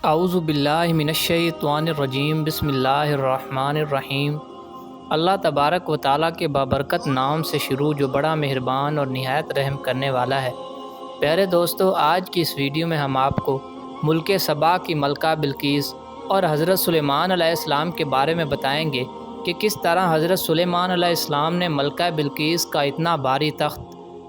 اعوذ باللہ من الشیطان الرجیم بسم اللہ الرحمن الرحیم۔ اللہ تبارک و تعالیٰ کے بابرکت نام سے شروع جو بڑا مہربان اور نہایت رحم کرنے والا ہے۔ پیارے دوستو، آج کی اس ویڈیو میں ہم آپ کو ملک سبا کی ملکہ بلقیس اور حضرت سلیمان علیہ السلام کے بارے میں بتائیں گے کہ کس طرح حضرت سلیمان علیہ السلام نے ملکہ بلقیس کا اتنا بھاری تخت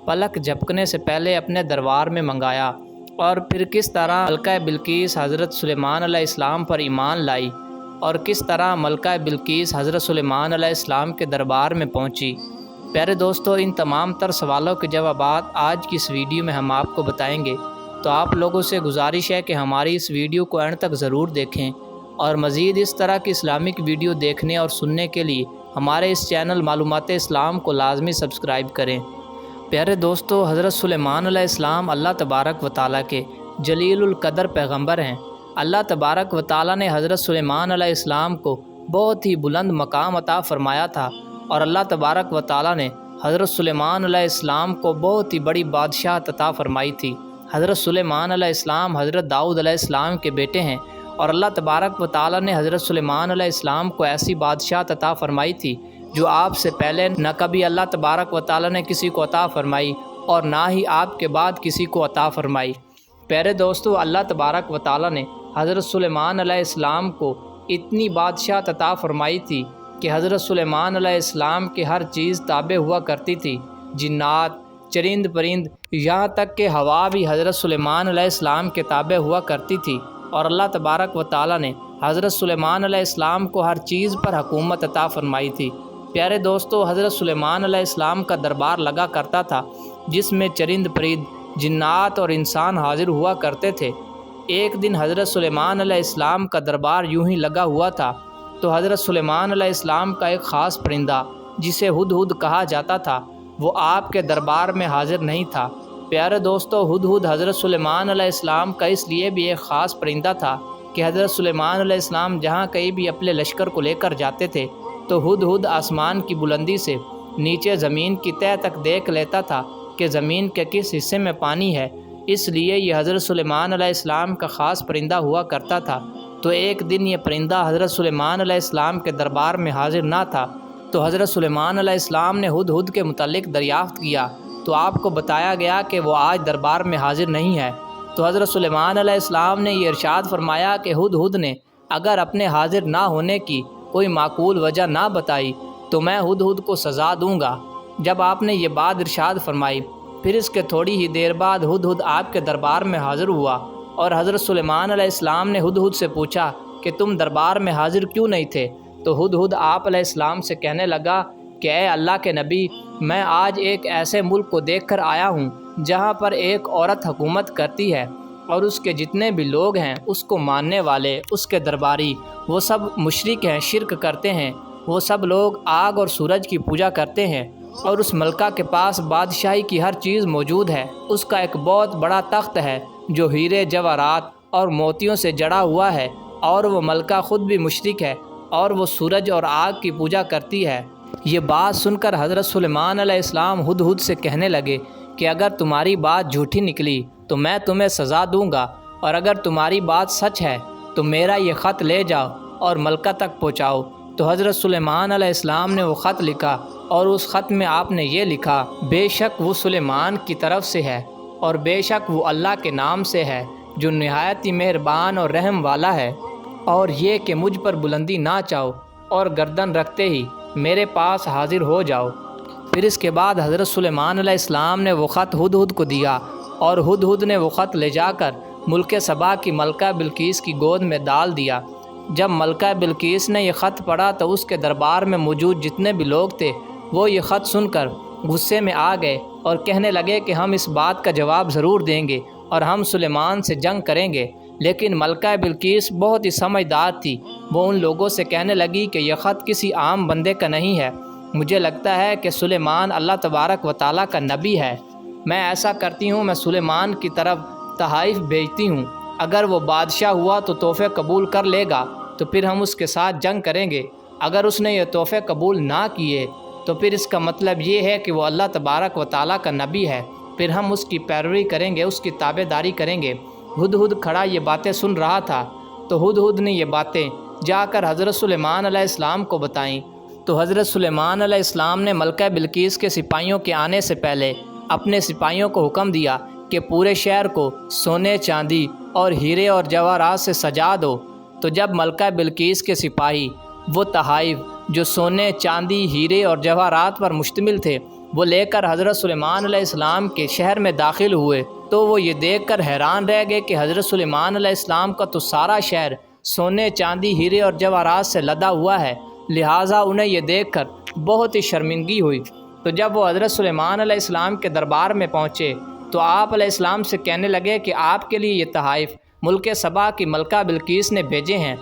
پلک جھپکنے سے پہلے اپنے دربار میں منگایا، اور پھر کس طرح ملکہ بلقیس حضرت سلیمان علیہ السلام پر ایمان لائی، اور کس طرح ملکہ بلقیس حضرت سلیمان علیہ السلام کے دربار میں پہنچی۔ پیارے دوستو، ان تمام تر سوالوں کے جوابات آج کی اس ویڈیو میں ہم آپ کو بتائیں گے، تو آپ لوگوں سے گزارش ہے کہ ہماری اس ویڈیو کو اینڈ تک ضرور دیکھیں، اور مزید اس طرح کی اسلامک ویڈیو دیکھنے اور سننے کے لیے ہمارے اس چینل معلومات اسلام کو لازمی سبسکرائب کریں۔ پیارے دوستو، حضرت سلیمان علیہ السلام اللہ تبارک و تعالیٰ کے جلیل القدر پیغمبر ہیں۔ اللہ تبارک و تعالیٰ نے حضرت سلیمان علیہ السلام کو بہت ہی بلند مقام عطا فرمایا تھا، اور اللہ تبارک و تعالیٰ نے حضرت سلیمان علیہ السلام کو بہت ہی بڑی بادشاہت عطا فرمائی تھی۔ حضرت سلیمان علیہ السلام حضرت داؤد علیہ السلام کے بیٹے ہیں، اور اللہ تبارک و تعالیٰ نے حضرت سلیمان علیہ السلام کو ایسی بادشاہت عطا فرمائی تھی جو آپ سے پہلے نہ کبھی اللہ تبارک و تعالیٰ نے کسی کو عطا فرمائی، اور نہ ہی آپ کے بعد کسی کو عطا فرمائی۔ پیارے دوستو، اللہ تبارک و تعالیٰ نے حضرت سلیمان علیہ السلام کو اتنی بادشاہت عطا فرمائی تھی کہ حضرت سلیمان علیہ السلام کی ہر چیز تابع ہوا کرتی تھی، جنات، چرند پرند، یہاں تک کہ ہوا بھی حضرت سلیمان علیہ السلام کے تابع ہوا کرتی تھی، اور اللہ تبارک و تعالیٰ نے حضرت سلیمان علیہ السلام کو ہر چیز پر حکومت عطا فرمائی تھی۔ پیارے دوستو، حضرت سلیمان علیہ السلام کا دربار لگا کرتا تھا جس میں چرند پرند، جنات اور انسان حاضر ہوا کرتے تھے۔ ایک دن حضرت سلیمان علیہ السلام کا دربار یوں ہی لگا ہوا تھا تو حضرت سلیمان علیہ السلام کا ایک خاص پرندہ جسے ہدہد کہا جاتا تھا، وہ آپ کے دربار میں حاضر نہیں تھا۔ پیارے دوستو، ہدہد حضرت سلیمان علیہ السلام کا اس لیے بھی ایک خاص پرندہ تھا کہ حضرت سلیمان علیہ السلام جہاں کہیں بھی اپنے لشکر کو لے کر جاتے تھے تو ہدہد آسمان کی بلندی سے نیچے زمین کی تہہ تک دیکھ لیتا تھا کہ زمین کے کس حصے میں پانی ہے، اس لیے یہ حضرت سلیمان علیہ السلام کا خاص پرندہ ہوا کرتا تھا۔ تو ایک دن یہ پرندہ حضرت سلیمان علیہ السلام کے دربار میں حاضر نہ تھا، تو حضرت سلیمان علیہ السلام نے ہدہد کے متعلق دریافت کیا تو آپ کو بتایا گیا کہ وہ آج دربار میں حاضر نہیں ہے۔ تو حضرت سلیمان علیہ السلام نے یہ ارشاد فرمایا کہ ہدہد نے اگر اپنے حاضر نہ ہونے کی کوئی معقول وجہ نہ بتائی تو میں ہدہد کو سزا دوں گا۔ جب آپ نے یہ بات ارشاد فرمائی، پھر اس کے تھوڑی ہی دیر بعد ہدہد آپ کے دربار میں حاضر ہوا، اور حضرت سلیمان علیہ السلام نے ہدہد سے پوچھا کہ تم دربار میں حاضر کیوں نہیں تھے؟ تو ہدہد آپ علیہ السلام سے کہنے لگا کہ اے اللہ کے نبی، میں آج ایک ایسے ملک کو دیکھ کر آیا ہوں جہاں پر ایک عورت حکومت کرتی ہے، اور اس کے جتنے بھی لوگ ہیں اس کو ماننے والے، اس کے درباری، وہ سب مشرک ہیں، شرک کرتے ہیں، وہ سب لوگ آگ اور سورج کی پوجا کرتے ہیں، اور اس ملکہ کے پاس بادشاہی کی ہر چیز موجود ہے۔ اس کا ایک بہت بڑا تخت ہے جو ہیرے جواہرات اور موتیوں سے جڑا ہوا ہے، اور وہ ملکہ خود بھی مشرک ہے، اور وہ سورج اور آگ کی پوجا کرتی ہے۔ یہ بات سن کر حضرت سلیمان علیہ السلام ہدہد سے کہنے لگے کہ اگر تمہاری بات جھوٹی نکلی تو میں تمہیں سزا دوں گا، اور اگر تمہاری بات سچ ہے تو میرا یہ خط لے جاؤ اور ملکہ تک پہنچاؤ۔ تو حضرت سلیمان علیہ السلام نے وہ خط لکھا، اور اس خط میں آپ نے یہ لکھا، بے شک وہ سلیمان کی طرف سے ہے، اور بے شک وہ اللہ کے نام سے ہے جو نہایت ہی مہربان اور رحم والا ہے، اور یہ کہ مجھ پر بلندی نہ چاہو اور گردن رکھتے ہی میرے پاس حاضر ہو جاؤ۔ پھر اس کے بعد حضرت سلیمان علیہ السلام نے وہ خط ہدہد کو دیا، اور ہدہد نے وہ خط لے جا کر ملک سبا کی ملکہ بلقیس کی گود میں ڈال دیا۔ جب ملکہ بلقیس نے یہ خط پڑھا تو اس کے دربار میں موجود جتنے بھی لوگ تھے وہ یہ خط سن کر غصے میں آ گئے اور کہنے لگے کہ ہم اس بات کا جواب ضرور دیں گے اور ہم سلیمان سے جنگ کریں گے۔ لیکن ملکہ بلقیس بہت ہی سمجھدار تھی، وہ ان لوگوں سے کہنے لگی کہ یہ خط کسی عام بندے کا نہیں ہے، مجھے لگتا ہے کہ سلیمان اللہ تبارک و تعالیٰ کا نبی ہے۔ میں ایسا کرتی ہوں، میں سلیمان کی طرف تحائف بھیجتی ہوں، اگر وہ بادشاہ ہوا تو تحفے قبول کر لے گا تو پھر ہم اس کے ساتھ جنگ کریں گے، اگر اس نے یہ تحفے قبول نہ کیے تو پھر اس کا مطلب یہ ہے کہ وہ اللہ تبارک و تعالیٰ کا نبی ہے، پھر ہم اس کی پیروی کریں گے، اس کی تابع داری کریں گے۔ ہدہد کھڑا یہ باتیں سن رہا تھا، تو ہدہد نے یہ باتیں جا کر حضرت سلیمان علیہ السلام کو بتائیں۔ تو حضرت سلیمان علیہ السلام نے ملکہ بلقیس کے سپاہیوں کے آنے سے پہلے اپنے سپاہیوں کو حکم دیا کہ پورے شہر کو سونے چاندی اور ہیرے اور جواہرات سے سجا دو۔ تو جب ملکہ بلقیس کے سپاہی وہ تحائف جو سونے چاندی ہیرے اور جواہرات پر مشتمل تھے وہ لے کر حضرت سلیمان علیہ السلام کے شہر میں داخل ہوئے تو وہ یہ دیکھ کر حیران رہ گئے کہ حضرت سلیمان علیہ السلام کا تو سارا شہر سونے چاندی ہیرے اور جواہرات سے لدا ہوا ہے، لہٰذا انہیں یہ دیکھ کر بہت ہی شرمندگی ہوئی۔ تو جب وہ حضرت سلیمان علیہ السلام کے دربار میں پہنچے تو آپ علیہ السلام سے کہنے لگے کہ آپ کے لیے یہ تحائف ملک سبا کی ملکہ بلقیس نے بھیجے ہیں۔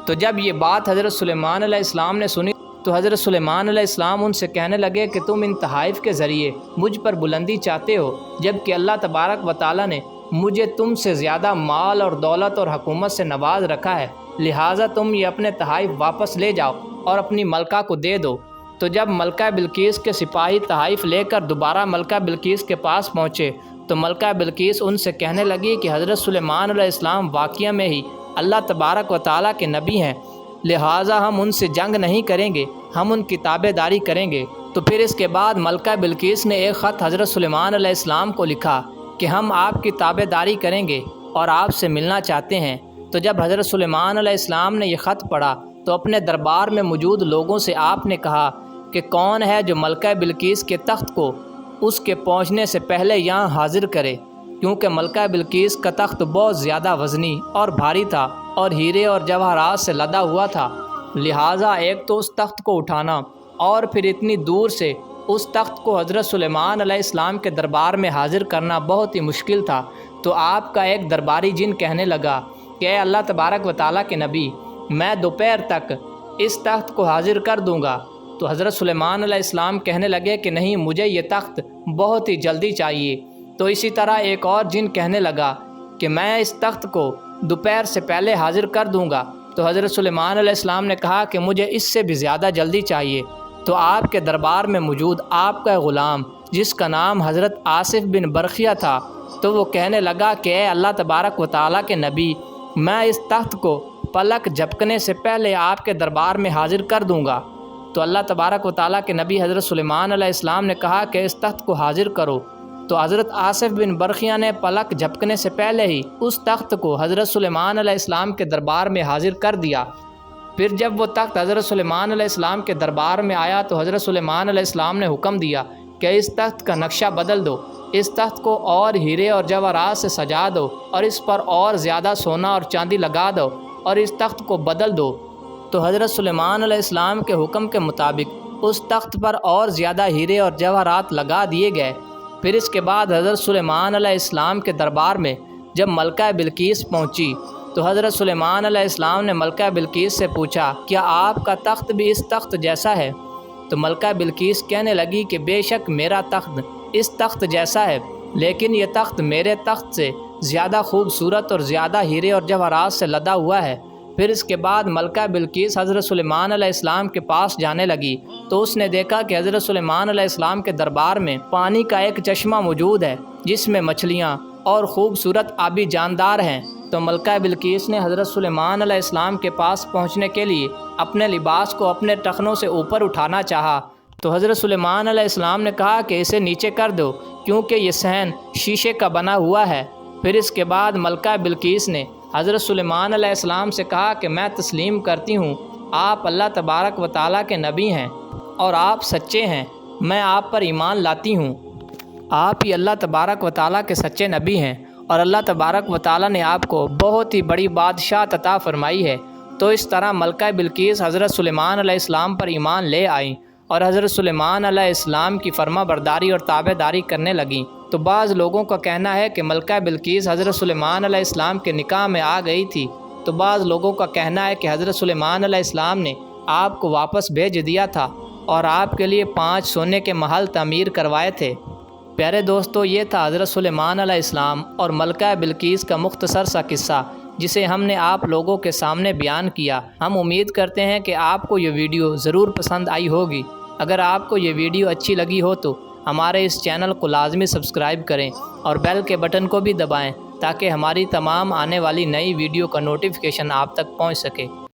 تو جب یہ بات حضرت سلیمان علیہ السلام نے سنی تو حضرت سلیمان علیہ السلام ان سے کہنے لگے کہ تم ان تحائف کے ذریعے مجھ پر بلندی چاہتے ہو، جبکہ اللہ تبارک و تعالیٰ نے مجھے تم سے زیادہ مال اور دولت اور حکومت سے نواز رکھا ہے، لہٰذا تم یہ اپنے تحائف واپس لے جاؤ اور اپنی ملکہ کو دے دو۔ تو جب ملکہ بلقیس کے سپاہی تحائف لے کر دوبارہ ملکہ بلقیس کے پاس پہنچے تو ملکہ بلقیس ان سے کہنے لگی کہ حضرت سلیمان علیہ السلام واقعہ میں ہی اللہ تبارک و تعالیٰ کے نبی ہیں، لہٰذا ہم ان سے جنگ نہیں کریں گے، ہم ان کی تابع داری کریں گے۔ تو پھر اس کے بعد ملکہ بلقیس نے ایک خط حضرت سلیمان علیہ السلام کو لکھا کہ ہم آپ کی تابع داری کریں گے اور آپ سے ملنا چاہتے ہیں۔ تو جب حضرت سلیمان علیہ السلام نے یہ خط پڑھا تو اپنے دربار میں موجود لوگوں سے آپ نے کہا کہ کون ہے جو ملکہ بلقیس کے تخت کو اس کے پہنچنے سے پہلے یہاں حاضر کرے، کیونکہ ملکہ بلقیس کا تخت بہت زیادہ وزنی اور بھاری تھا اور ہیرے اور جواہرات سے لدا ہوا تھا، لہٰذا ایک تو اس تخت کو اٹھانا اور پھر اتنی دور سے اس تخت کو حضرت سلیمان علیہ السلام کے دربار میں حاضر کرنا بہت ہی مشکل تھا۔ تو آپ کا ایک درباری جن کہنے لگا کہ اے اللہ تبارک و تعالیٰ کے نبی، میں دوپہر تک اس تخت کو حاضر کر دوں گا۔ تو حضرت سلیمان علیہ السلام کہنے لگے کہ نہیں، مجھے یہ تخت بہت ہی جلدی چاہیے۔ تو اسی طرح ایک اور جن کہنے لگا کہ میں اس تخت کو دوپہر سے پہلے حاضر کر دوں گا۔ تو حضرت سلیمان علیہ السلام نے کہا کہ مجھے اس سے بھی زیادہ جلدی چاہیے۔ تو آپ کے دربار میں موجود آپ کا غلام جس کا نام حضرت آصف بن برقیہ تھا تو وہ کہنے لگا کہ اے اللہ تبارک و تعالیٰ کے نبی، میں اس تخت کو پلک جھپکنے سے پہلے آپ کے دربار میں حاضر کر دوں گا۔ تو اللہ تبارک و تعالیٰ کے نبی حضرت سلیمان علیہ السلام نے کہا کہ اس تخت کو حاضر کرو۔ تو حضرت آصف بن برقیہ نے پلک جھپکنے سے پہلے ہی اس تخت کو حضرت سلیمان علیہ السلام کے دربار میں حاضر کر دیا۔ پھر جب وہ تخت حضرت سلیمان علیہ السلام کے دربار میں آیا تو حضرت سلیمان علیہ السلام نے حکم دیا کہ اس تخت کا نقشہ بدل دو، اس تخت کو اور ہیرے اور جواہرات سے سجا دو اور اس پر اور زیادہ سونا اور چاندی لگا دو اور اس تخت کو بدل دو۔ تو حضرت سلیمان علیہ السلام کے حکم کے مطابق اس تخت پر اور زیادہ ہیرے اور جواہرات لگا دیے گئے۔ پھر اس کے بعد حضرت سلیمان علیہ السلام کے دربار میں جب ملکہ بلقیس پہنچی تو حضرت سلیمان علیہ السلام نے ملکہ بلقیس سے پوچھا کیا آپ کا تخت بھی اس تخت جیسا ہے؟ تو ملکہ بلقیس کہنے لگی کہ بے شک میرا تخت اس تخت جیسا ہے، لیکن یہ تخت میرے تخت سے زیادہ خوبصورت اور زیادہ ہیرے اور جواہرات سے لدا ہوا ہے۔ پھر اس کے بعد ملکہ بلقیس حضرت سلیمان علیہ السلام کے پاس جانے لگی تو اس نے دیکھا کہ حضرت سلیمان علیہ السلام کے دربار میں پانی کا ایک چشمہ موجود ہے جس میں مچھلیاں اور خوبصورت آبی جاندار ہیں۔ تو ملکہ بلقیس نے حضرت سلیمان علیہ السلام کے پاس پہنچنے کے لیے اپنے لباس کو اپنے ٹخنوں سے اوپر اٹھانا چاہا تو حضرت سلیمان علیہ السلام نے کہا کہ اسے نیچے کر دو کیونکہ یہ صحن شیشے کا بنا ہوا ہے۔ پھر اس کے بعد ملکہ بلقیس نے حضرت سلیمان علیہ السلام سے کہا کہ میں تسلیم کرتی ہوں آپ اللہ تبارک و تعالیٰ کے نبی ہیں اور آپ سچے ہیں، میں آپ پر ایمان لاتی ہوں، آپ ہی اللہ تبارک و تعالیٰ کے سچے نبی ہیں اور اللہ تبارک و تعالیٰ نے آپ کو بہت ہی بڑی بادشاہت عطا فرمائی ہے۔ تو اس طرح ملکہ بلقیس حضرت سلیمان علیہ السلام پر ایمان لے آئیں اور حضرت سلیمان علیہ السلام کی فرما برداری اور تابع داری کرنے لگیں۔ تو بعض لوگوں کا کہنا ہے کہ ملکہ بلقیس حضرت سلیمان علیہ السلام کے نکاح میں آ گئی تھی، تو بعض لوگوں کا کہنا ہے کہ حضرت سلیمان علیہ السلام نے آپ کو واپس بھیج دیا تھا اور آپ کے لیے 5 سونے کے محل تعمیر کروائے تھے۔ پیارے دوستو، یہ تھا حضرت سلیمان علیہ السلام اور ملکہ بلقیس کا مختصر سا قصہ جسے ہم نے آپ لوگوں کے سامنے بیان کیا۔ ہم امید کرتے ہیں کہ آپ کو یہ ویڈیو ضرور پسند آئی ہوگی۔ اگر آپ کو یہ ویڈیو اچھی لگی ہو تو ہمارے اس چینل کو لازمی سبسکرائب کریں اور بیل کے بٹن کو بھی دبائیں تاکہ ہماری تمام آنے والی نئی ویڈیو کا نوٹیفیکیشن آپ تک پہنچ سکے۔